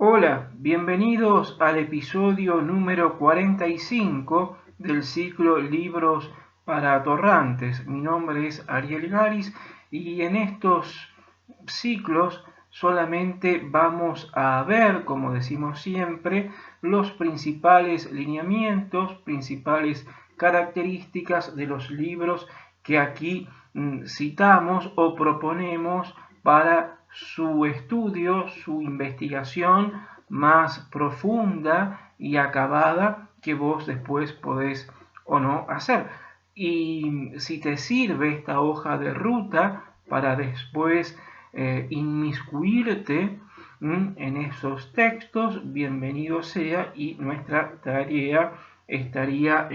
Hola, bienvenidos al episodio número 45 del ciclo Libros para Atorrantes. Mi nombre es Ariel Garis y en estos ciclos solamente vamos a ver, como decimos siempre, los principales lineamientos, principales características de los libros que aquí citamos o proponemos para su estudio, su investigación más profunda y acabada que vos después podés o no hacer. Y si te sirve esta hoja de ruta para después inmiscuirte en esos textos, bienvenido sea y nuestra tarea estaría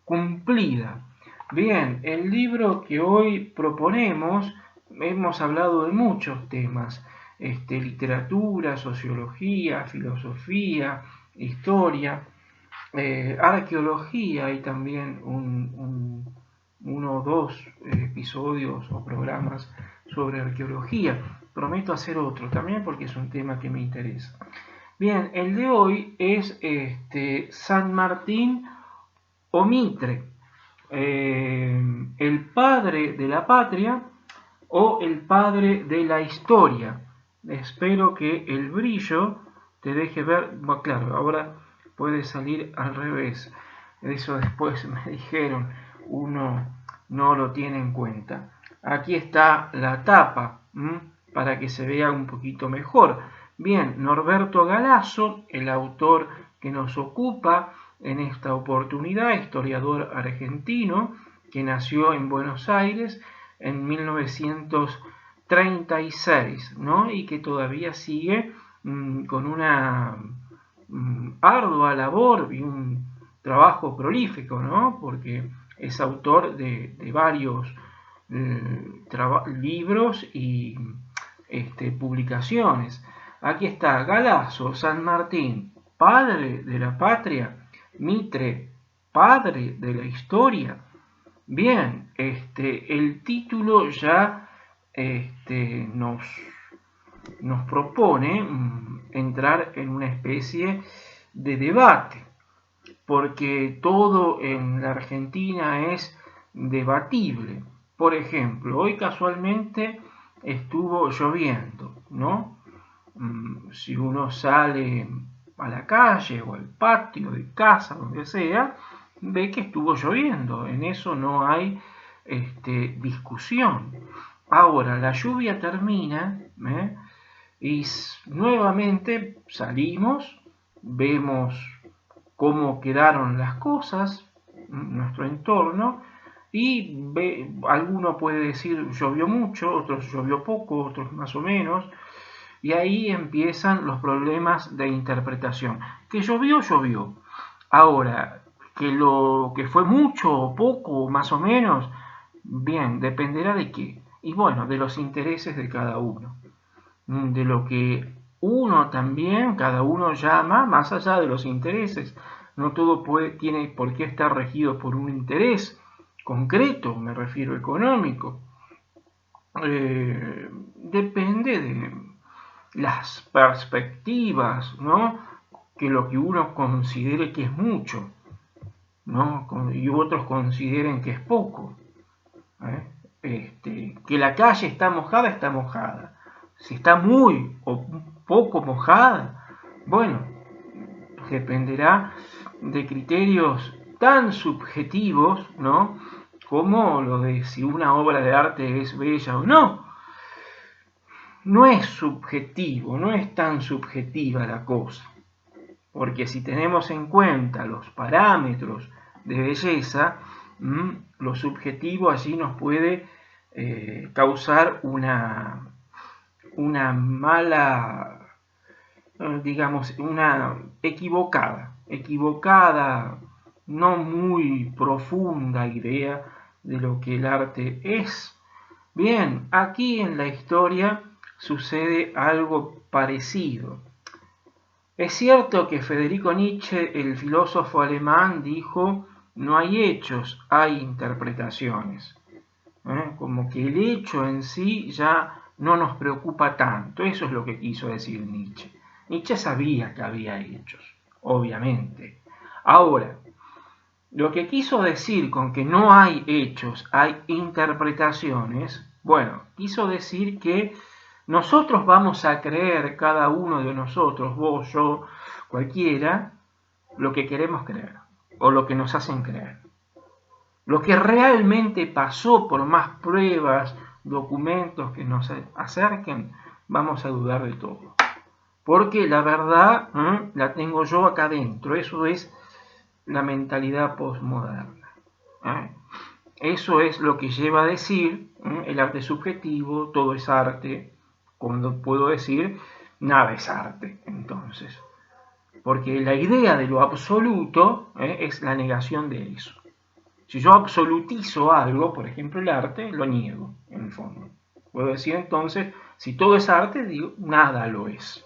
cumplida. Bien, el libro que hoy proponemos, hemos hablado de muchos temas, literatura, sociología, filosofía, historia, arqueología. Hay también uno o dos episodios o programas sobre arqueología. Prometo hacer otro también porque es un tema que me interesa. Bien, el de hoy es San Martín o Mitre, el padre de la patria o el padre de la historia. Espero que el brillo te deje ver. Bueno, claro, ahora puede salir al revés. Eso después me dijeron, uno no lo tiene en cuenta. Aquí está la tapa, para que se vea un poquito mejor. Bien, Norberto Galazo, el autor que nos ocupa en esta oportunidad, historiador argentino, que nació en Buenos Aires en 1936, ¿no? Y que todavía sigue con una ardua labor y un trabajo prolífico, ¿no? Porque es autor de varios libros y publicaciones. Aquí está Galazo, San Martín, padre de la patria, Mitre, padre de la historia. Bien, el título ya nos propone entrar en una especie de debate, porque todo en la Argentina es debatible. Por ejemplo, hoy casualmente estuvo lloviendo, ¿no? Si uno sale a la calle o al patio de casa, donde sea, ve que estuvo lloviendo. En eso no hay discusión. Ahora, la lluvia termina, y nuevamente salimos, vemos cómo quedaron las cosas, nuestro entorno, y alguno puede decir llovió mucho, otros llovió poco, otros más o menos, y ahí empiezan los problemas de interpretación. Que llovió, llovió. Ahora, que lo que fue mucho o poco, más o menos, bien, dependerá de qué. Y bueno, de los intereses de cada uno. De lo que uno también, cada uno llama, más allá de los intereses. No todo tiene por qué estar regido por un interés concreto, me refiero económico. Depende de las perspectivas, ¿no? Que lo que uno considere que es mucho, ¿no? Y otros consideren que es poco. Que la calle está mojada, está mojada. Si está muy o poco mojada, bueno, dependerá de criterios tan subjetivos, ¿no? Como lo de si una obra de arte es bella o no. No es subjetivo, no es tan subjetiva la cosa. Porque si tenemos en cuenta los parámetros de belleza, lo subjetivo allí nos puede causar una mala, digamos, una equivocada, no muy profunda idea de lo que el arte es. Bien, aquí en la historia sucede algo parecido. Es cierto que Federico Nietzsche, el filósofo alemán, dijo, no hay hechos, hay interpretaciones. Como que el hecho en sí ya no nos preocupa tanto. Eso es lo que quiso decir Nietzsche. Nietzsche sabía que había hechos, obviamente. Ahora, lo que quiso decir con que no hay hechos, hay interpretaciones, bueno, quiso decir que nosotros vamos a creer, cada uno de nosotros, vos, yo, cualquiera, lo que queremos creer, o lo que nos hacen creer. Lo que realmente pasó, por más pruebas, documentos que nos acerquen, vamos a dudar de todo. Porque la verdad la tengo yo acá adentro. Eso es la mentalidad postmoderna. Eso es lo que lleva a decir el arte subjetivo, todo es arte, cuando puedo decir nada es arte, entonces. Porque la idea de lo absoluto es la negación de eso. Si yo absolutizo algo, por ejemplo el arte, lo niego, en el fondo. Puedo decir entonces, si todo es arte, digo, nada lo es.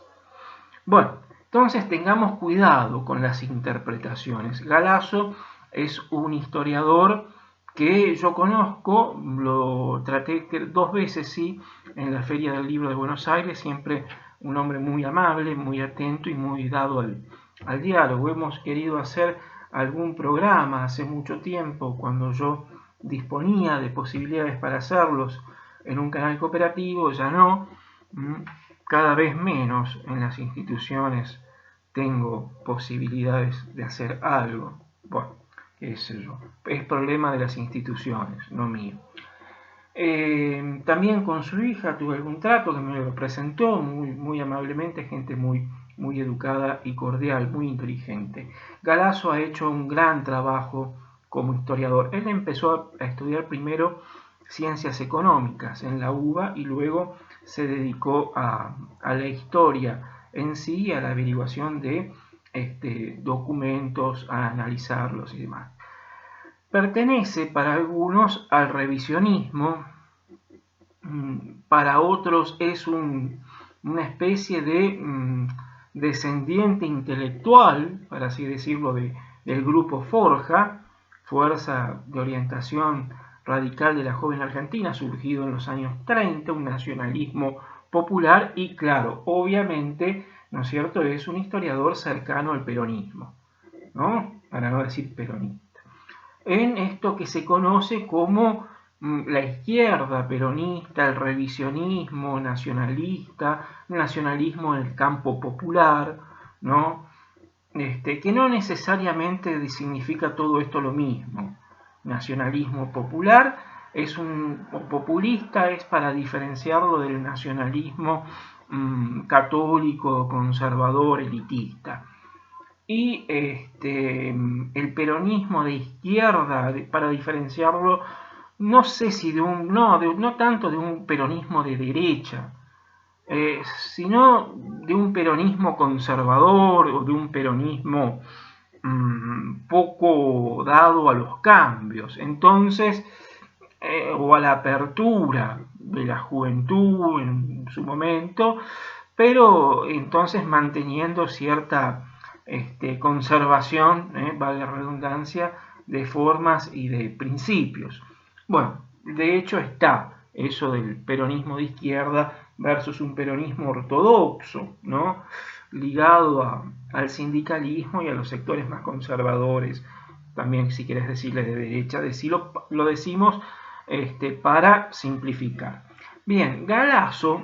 Bueno, entonces tengamos cuidado con las interpretaciones. Galasso es un historiador que yo conozco, lo traté 2 veces, sí, en la Feria del Libro de Buenos Aires, siempre un hombre muy amable, muy atento y muy dado al diálogo. Hemos querido hacer algún programa hace mucho tiempo, cuando yo disponía de posibilidades para hacerlos en un canal cooperativo, ya no, cada vez menos en las instituciones tengo posibilidades de hacer algo. Bueno, qué sé yo, es problema de las instituciones, no mío. También con su hija tuve algún trato que me lo presentó muy amablemente, gente muy educada y cordial, muy inteligente. Galasso ha hecho un gran trabajo como historiador. Él empezó a estudiar primero ciencias económicas en la UBA y luego se dedicó a la historia en sí, a la averiguación de documentos, a analizarlos y demás. Pertenece para algunos al revisionismo, para otros es una especie de descendiente intelectual, para así decirlo, del grupo Forja, fuerza de orientación radical de la joven Argentina, surgido en los años 30, un nacionalismo popular y, claro, obviamente, ¿no es cierto?, es un historiador cercano al peronismo, ¿no?, para no decir peronista, en esto que se conoce como la izquierda peronista, el revisionismo nacionalista, el nacionalismo en el campo popular, ¿no? Que no necesariamente significa todo esto lo mismo. Nacionalismo popular o populista es para diferenciarlo del nacionalismo católico, conservador, elitista. Y el peronismo de izquierda, para diferenciarlo, no sé si no tanto de un peronismo de derecha, sino de un peronismo conservador o de un peronismo poco dado a los cambios, entonces, o a la apertura de la juventud en su momento, pero entonces manteniendo cierta conservación, vale la redundancia, de formas y de principios. Bueno, de hecho está eso del peronismo de izquierda versus un peronismo ortodoxo, ¿no?, ligado al sindicalismo y a los sectores más conservadores, también si quieres decirle de derecha, lo decimos para simplificar. Bien, Galasso,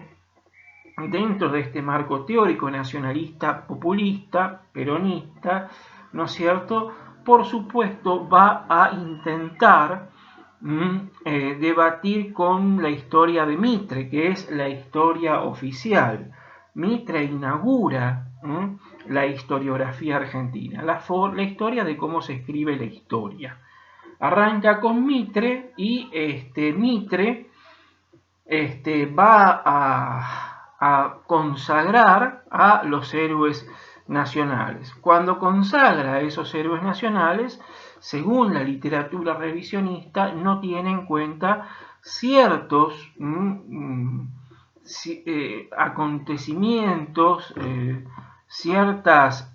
dentro de este marco teórico nacionalista, populista, peronista, ¿no es cierto?, por supuesto va a intentar debatir con la historia de Mitre, que es la historia oficial. Mitre inaugura la historiografía argentina, la historia de cómo se escribe la historia. Arranca con Mitre y Mitre va a consagrar a los héroes nacionales. Cuando consagra a esos héroes nacionales, según la literatura revisionista, no tiene en cuenta ciertos acontecimientos, ciertas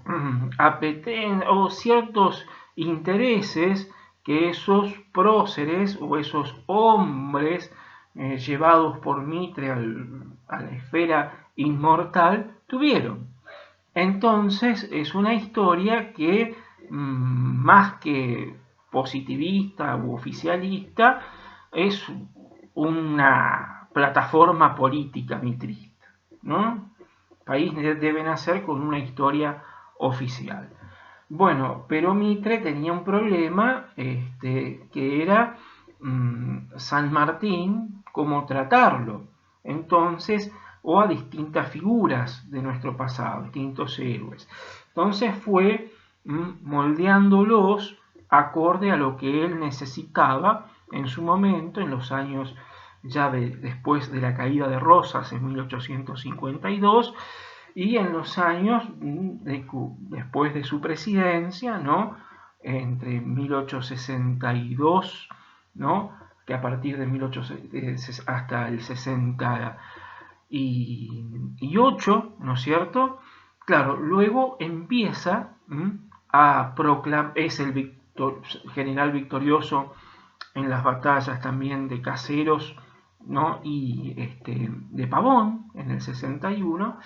apetencias o ciertos intereses que esos próceres o esos hombres llevados por Mitre a la esfera inmortal tuvieron. Entonces es una historia que más que positivista u oficialista es una plataforma política mitrista, ¿no? El país debe nacer con una historia oficial. Bueno, pero Mitre tenía un problema que era San Martín, cómo tratarlo. Entonces, o a distintas figuras de nuestro pasado, distintos héroes. Entonces fue moldeándolos acorde a lo que él necesitaba en su momento, en los años ya después de la caída de Rosas en 1852, y en los años después de su presidencia, ¿no? Entre 1862, ¿no? Que a partir de 1800 hasta el 68, ¿no es cierto? Claro, luego empieza a proclamar, es el general victorioso en las batallas también de Caseros, ¿no? Y de Pavón en el 61,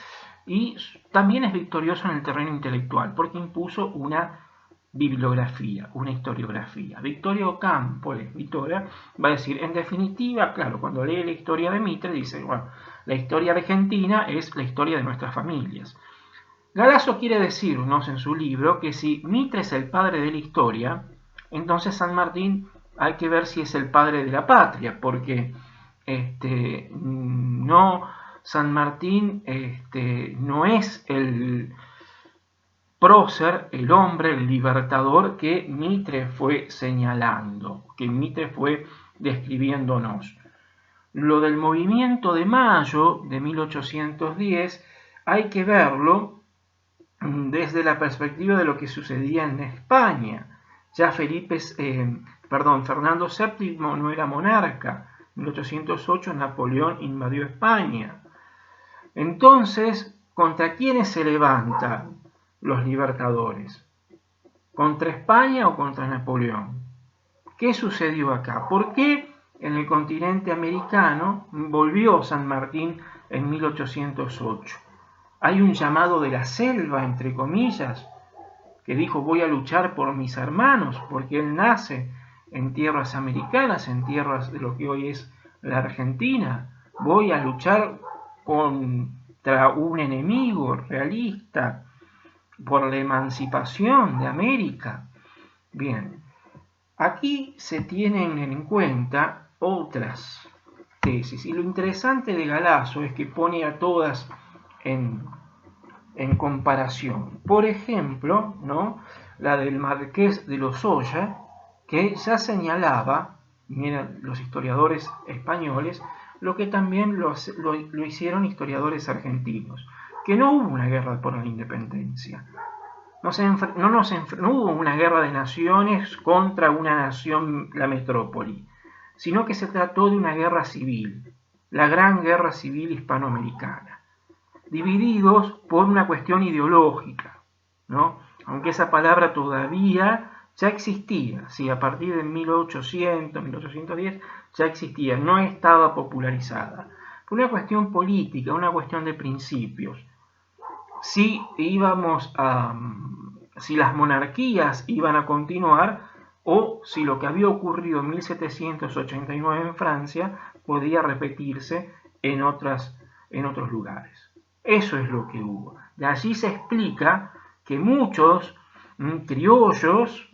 y también es victorioso en el terreno intelectual porque impuso una bibliografía, una historiografía. Victoria Ocampo, la escritora, va a decir, en definitiva, claro, cuando lee la historia de Mitre, dice, bueno, la historia argentina es la historia de nuestras familias. Galasso quiere decirnos en su libro que si Mitre es el padre de la historia, entonces San Martín hay que ver si es el padre de la patria, porque no, San Martín no es el prócer, el hombre, el libertador que Mitre fue señalando, que Mitre fue describiéndonos. Lo del movimiento de mayo de 1810 hay que verlo desde la perspectiva de lo que sucedía en España. Ya Fernando VII no era monarca. En 1808 Napoleón invadió España. Entonces, ¿contra quiénes se levantan los libertadores? ¿Contra España o contra Napoleón? ¿Qué sucedió acá? ¿Por qué en el continente americano volvió San Martín en 1808? Hay un llamado de la selva, entre comillas, que dijo voy a luchar por mis hermanos, porque él nace en tierras americanas, en tierras de lo que hoy es la Argentina. Voy a luchar contra un enemigo realista por la emancipación de América. Bien, aquí se tienen en cuenta otras tesis, y lo interesante de Galasso es que pone a todas en comparación. Por ejemplo, ¿no? La del Marqués de Lozoya, que ya señalaba, miren los historiadores españoles, lo que también lo hicieron historiadores argentinos, que no hubo una guerra por la independencia. No hubo una guerra de naciones contra una nación, la metrópoli, sino que se trató de una guerra civil, la Gran Guerra Civil Hispanoamericana, divididos por una cuestión ideológica, ¿no? Aunque esa palabra todavía ya existía, sí, a partir de 1800, 1810 ya existía, no estaba popularizada. Fue una cuestión política, una cuestión de principios. Si las monarquías iban a continuar o si lo que había ocurrido en 1789 en Francia podía repetirse en otros lugares. Eso es lo que hubo. De allí se explica que muchos criollos,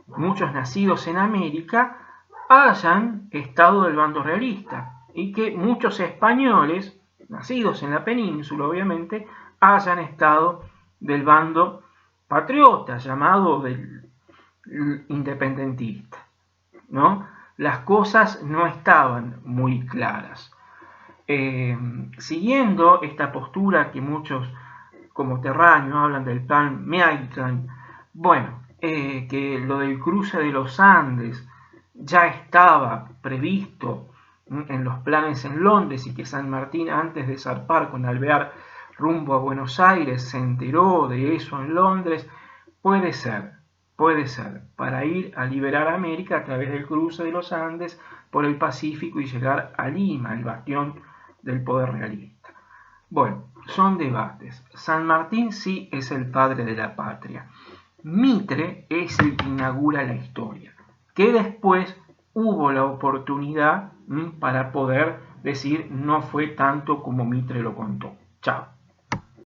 muchos nacidos en América, hayan estado del bando realista y que muchos españoles, nacidos en la península obviamente, hayan estado del bando patriota, llamado del independentista, ¿no? Las cosas no estaban muy claras. Siguiendo esta postura que muchos como Terraño hablan del plan Maitland, bueno, que lo del cruce de los Andes ya estaba previsto en los planes en Londres y que San Martín antes de zarpar con Alvear rumbo a Buenos Aires se enteró de eso en Londres, puede ser, para ir a liberar a América a través del cruce de los Andes por el Pacífico y llegar a Lima, el bastión del poder realista. Bueno, son debates. San Martín sí es el padre de la patria. Mitre es el que inaugura la historia, que después hubo la oportunidad para poder decir no fue tanto como Mitre lo contó. Chao.